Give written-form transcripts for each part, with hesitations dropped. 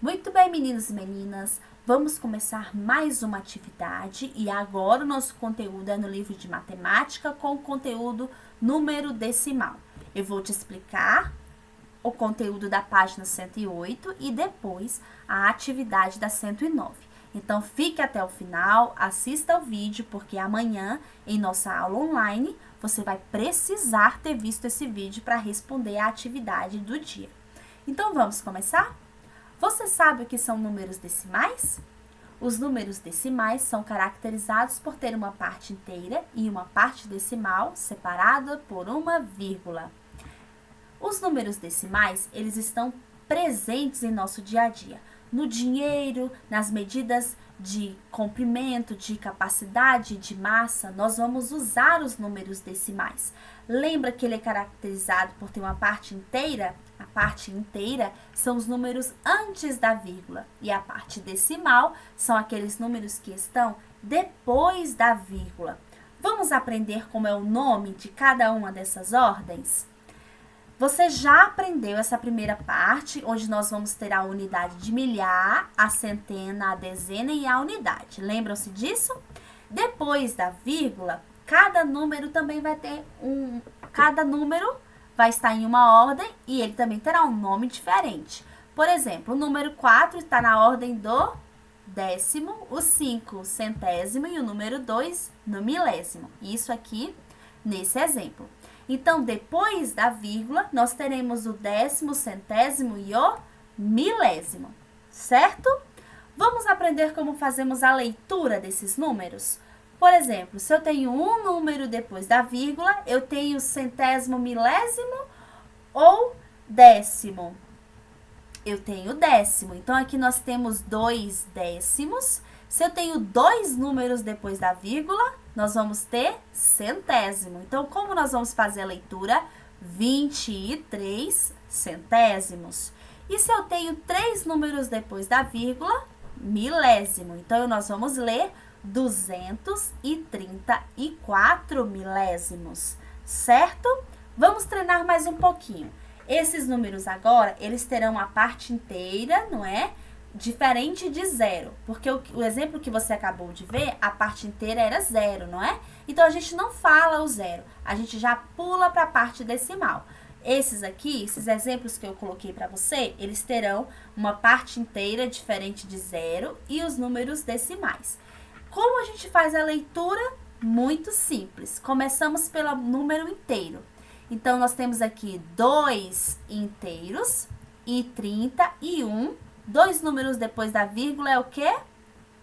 Muito bem, meninos e meninas, vamos começar mais uma atividade e agora o nosso conteúdo é no livro de matemática com o conteúdo número decimal. Eu vou te explicar o conteúdo da página 108 e depois a atividade da 109. Então, fique até o final, assista o vídeo, porque amanhã, em nossa aula online, você vai precisar ter visto esse vídeo para responder a atividade do dia. Então, vamos começar? Você sabe o que são números decimais? Os números decimais são caracterizados por ter uma parte inteira e uma parte decimal separada por uma vírgula. Os números decimais, eles estão presentes em nosso dia a dia. No dinheiro, nas medidas de comprimento, de capacidade, de massa, nós vamos usar os números decimais. Lembra que ele é caracterizado por ter uma parte inteira? A parte inteira são os números antes da vírgula e a parte decimal são aqueles números que estão depois da vírgula. Vamos aprender como é o nome de cada uma dessas ordens? Você já aprendeu essa primeira parte, onde nós vamos ter a unidade de milhar, a centena, a dezena e a unidade. Lembram-se disso? Depois da vírgula, cada número também vai ter cada número vai estar em uma ordem e ele também terá um nome diferente. Por exemplo, o número 4 está na ordem do décimo, o 5 centésimo e o número 2 no milésimo. Isso aqui nesse exemplo. Então, depois da vírgula, nós teremos o décimo, centésimo e o milésimo, certo? Vamos aprender como fazemos a leitura desses números? Por exemplo, se eu tenho um número depois da vírgula, eu tenho centésimo, milésimo ou décimo? Eu tenho décimo. Então, aqui nós temos 2 décimos. Se eu tenho dois números depois da vírgula, nós vamos ter centésimo. Então, como nós vamos fazer a leitura? 23 centésimos. E se eu tenho 3 números depois da vírgula? Milésimo. Então, nós vamos ler 234 milésimos, certo? Vamos treinar mais um pouquinho. Esses números agora, eles terão a parte inteira, não é? Diferente de zero, porque o exemplo que você acabou de ver, a parte inteira era zero, não é? Então, a gente não fala o zero, a gente já pula para a parte decimal. Esses aqui, esses exemplos que eu coloquei para você, eles terão uma parte inteira diferente de zero e os números decimais. Como a gente faz a leitura? Muito simples. Começamos pelo número inteiro. Então, nós temos aqui 2 inteiros e 31. 2 números depois da vírgula é o quê?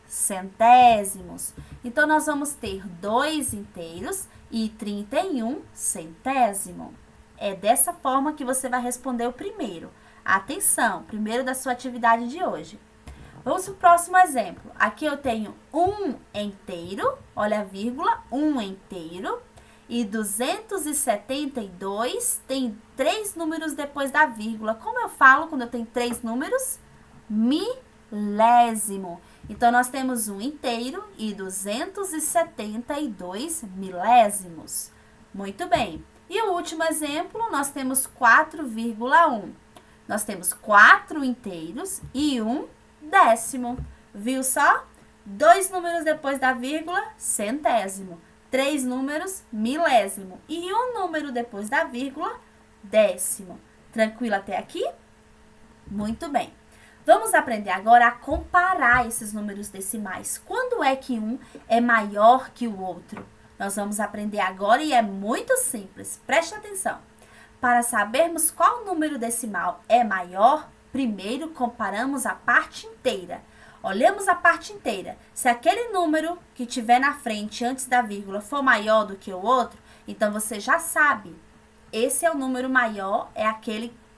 Centésimos. Então, nós vamos ter 2 inteiros e 31 centésimo. É dessa forma que você vai responder o primeiro. Atenção, primeiro da sua atividade de hoje. Vamos para o próximo exemplo. Aqui eu tenho 1 inteiro, olha a vírgula, 1 inteiro. E 272 tem 3 números depois da vírgula. Como eu falo quando eu tenho 3 números? Milésimo. Então, nós temos 1 inteiro e 272 milésimos. Muito bem. E o último exemplo, nós temos 4,1. Nós temos 4 inteiros e 1 décimo. Viu só? 2 números depois da vírgula, centésimo. 3 números, milésimo. E um número depois da vírgula, décimo. Tranquilo até aqui? Muito bem. Vamos aprender agora a comparar esses números decimais. Quando é que um é maior que o outro? Nós vamos aprender agora e é muito simples. Preste atenção. Para sabermos qual número decimal é maior, primeiro comparamos a parte inteira. Olhamos a parte inteira. Se aquele número que tiver na frente antes da vírgula for maior do que o outro, então você já sabe. Esse é o número maior,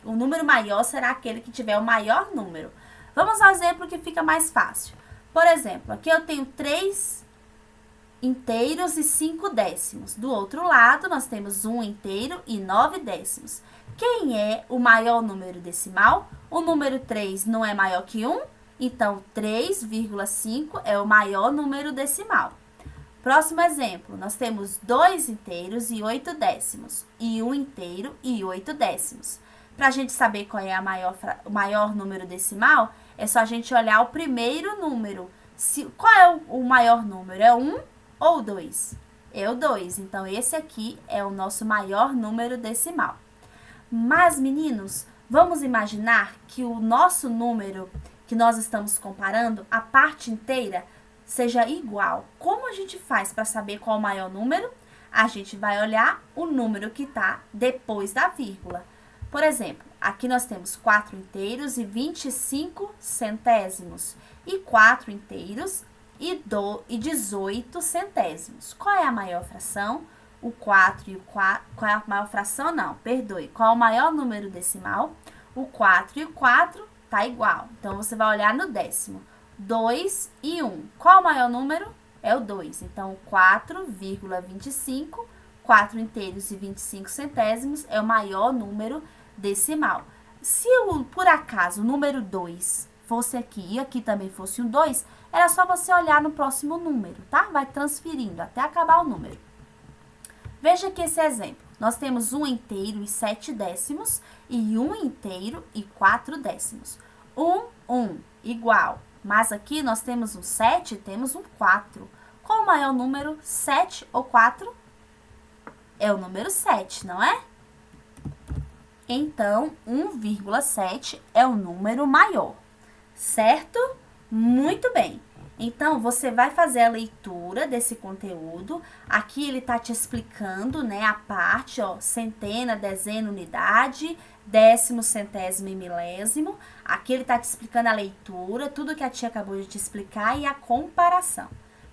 o número maior será aquele que tiver o maior número. Vamos ao exemplo que fica mais fácil. Por exemplo, aqui eu tenho 3 inteiros e 5 décimos. Do outro lado, nós temos 1 inteiro e 9 décimos. Quem é o maior número decimal? O número 3 não é maior que 1? Então, 3,5 é o maior número decimal. Próximo exemplo, nós temos 2 inteiros e 8 décimos. E 1 inteiro e 8 décimos. Para a gente saber qual é o maior número decimal, é só a gente olhar o primeiro número. Qual é o maior número? É 1 ou 2? É o 2. Então, esse aqui é o nosso maior número decimal. Mas, meninos, vamos imaginar que o nosso número que nós estamos comparando, a parte inteira, seja igual. Como a gente faz para saber qual é o maior número? A gente vai olhar o número que está depois da vírgula. Por exemplo, aqui nós temos 4 inteiros e 25 centésimos. E 4 inteiros e 18 centésimos. Qual é a maior fração? O 4 e o 4... Qual é a maior fração? Não, perdoe. Qual é o maior número decimal? O 4 e o 4 tá igual. Então, você vai olhar no décimo. 2 e 1. Qual é o maior número? É o 2. Então, 4,25, 4 inteiros e 25 centésimos é o maior número decimal. Se por acaso o número 2 fosse aqui e aqui também fosse um 2, era só você olhar no próximo número, tá? Vai transferindo até acabar o número. Veja aqui esse exemplo. Nós temos 1 inteiro e 7 décimos e 1 inteiro e 4 décimos. 1 igual. Mas aqui nós temos um 7 e temos um 4. Qual o maior número? 7 ou 4? É o número 7, não é? Então, 1,7 é o número maior, certo? Muito bem. Então, você vai fazer a leitura desse conteúdo. Aqui ele está te explicando, né, a parte, ó, centena, dezena, unidade, décimo, centésimo e milésimo. Aqui ele está te explicando a leitura, tudo que a tia acabou de te explicar e a comparação,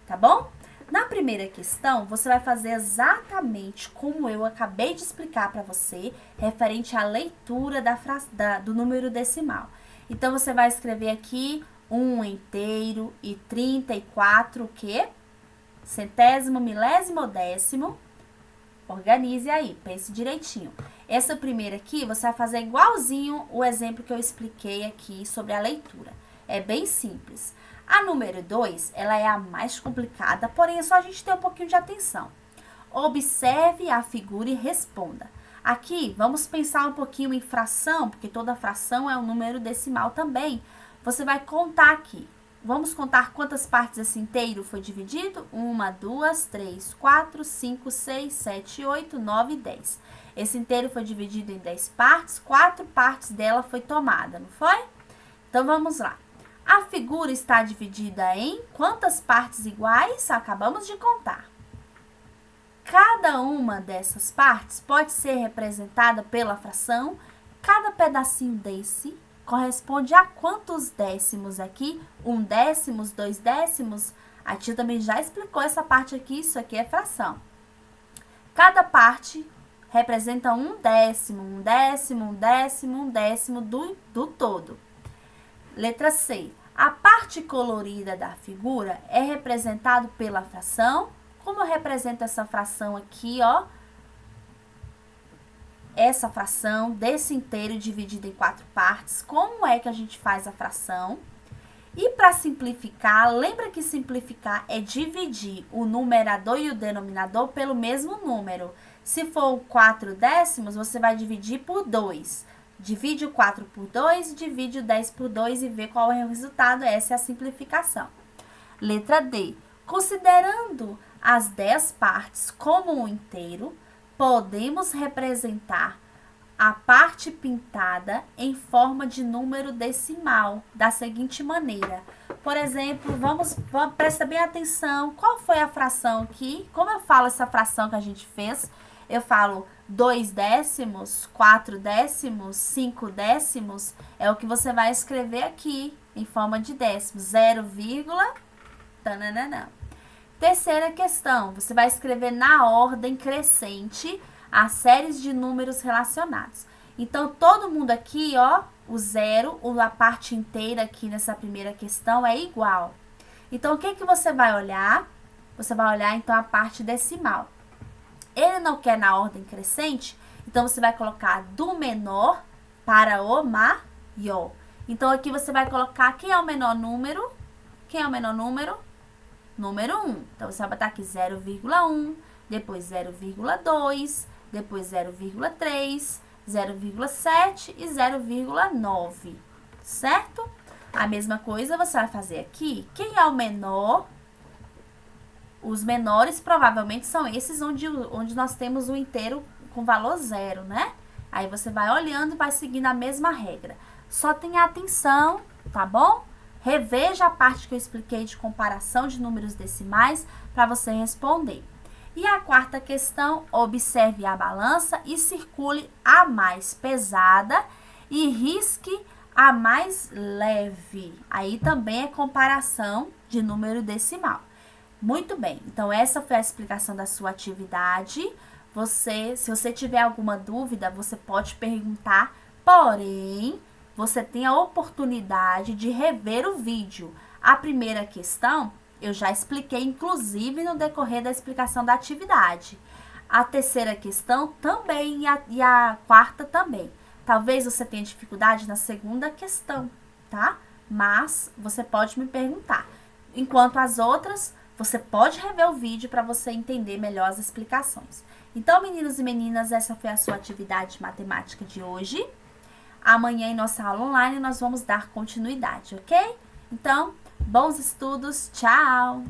tá bom? Na primeira questão, você vai fazer exatamente como eu acabei de explicar para você, referente à leitura do número decimal. Então, você vai escrever aqui 1 inteiro e 34, o quê? Centésimo, milésimo ou décimo? Organize aí, pense direitinho. Essa primeira aqui, você vai fazer igualzinho o exemplo que eu expliquei aqui sobre a leitura. É bem simples. A número 2, ela é a mais complicada, porém é só a gente ter um pouquinho de atenção. Observe a figura e responda. Aqui, vamos pensar um pouquinho em fração, porque toda fração é um número decimal também. Você vai contar aqui. Vamos contar quantas partes esse inteiro foi dividido? 1, 2, 3, 4, 5, 6, 7, 8, 9 e 10. Esse inteiro foi dividido em 10 partes, 4 partes dela foi tomada, não foi? Então, vamos lá. A figura está dividida em quantas partes iguais? Acabamos de contar. Cada uma dessas partes pode ser representada pela fração. Cada pedacinho desse corresponde a quantos décimos aqui? 1 décimo, 2 décimos. A tia também já explicou essa parte aqui, isso aqui é fração. Cada parte representa 1 décimo, 1 décimo, 1 décimo, 1 décimo do todo. Letra C. A parte colorida da figura é representada pela fração. Como eu represento essa fração aqui, ó? Essa fração desse inteiro dividido em 4 partes. Como é que a gente faz a fração? E para simplificar, lembra que simplificar é dividir o numerador e o denominador pelo mesmo número. Se for 4 décimos, você vai dividir por 2. Divide o 4 por 2, divide o 10 por 2 e vê qual é o resultado. Essa é a simplificação. Letra D. Considerando as 10 partes como um inteiro, podemos representar a parte pintada em forma de número decimal, da seguinte maneira. Por exemplo, presta bem atenção, qual foi a fração aqui? Como eu falo essa fração que a gente fez? Eu falo 2 décimos, 4 décimos, 5 décimos, é o que você vai escrever aqui, em forma de décimos, 0, tananana. Terceira questão, você vai escrever na ordem crescente as séries de números relacionados. Então, todo mundo aqui, ó, o 0, a parte inteira aqui nessa primeira questão é igual. Então, o que que você vai olhar? Você vai olhar, então, a parte decimal. Ele não quer na ordem crescente, então você vai colocar do menor para o maior. Então, aqui você vai colocar quem é o menor número? Quem é o menor número? Número 1. Então, você vai botar aqui 0,1, depois 0,2, depois 0,3, 0,7 e 0,9, certo? A mesma coisa você vai fazer aqui. Quem é o menor? Os menores provavelmente são esses onde nós temos o inteiro com valor zero, né? Aí você vai olhando e vai seguindo a mesma regra. Só tenha atenção, tá bom? Reveja a parte que eu expliquei de comparação de números decimais para você responder. E a quarta questão, observe a balança e circule a mais pesada e risque a mais leve. Aí também é comparação de número decimal. Muito bem, então essa foi a explicação da sua atividade. Se você tiver alguma dúvida, você pode perguntar, porém, você tem a oportunidade de rever o vídeo. A primeira questão eu já expliquei, inclusive, no decorrer da explicação da atividade. A terceira questão também e a quarta também. Talvez você tenha dificuldade na segunda questão, tá? Mas você pode me perguntar. Enquanto as outras, você pode rever o vídeo para você entender melhor as explicações. Então, meninos e meninas, essa foi a sua atividade de matemática de hoje. Amanhã, em nossa aula online, nós vamos dar continuidade, ok? Então, bons estudos, tchau!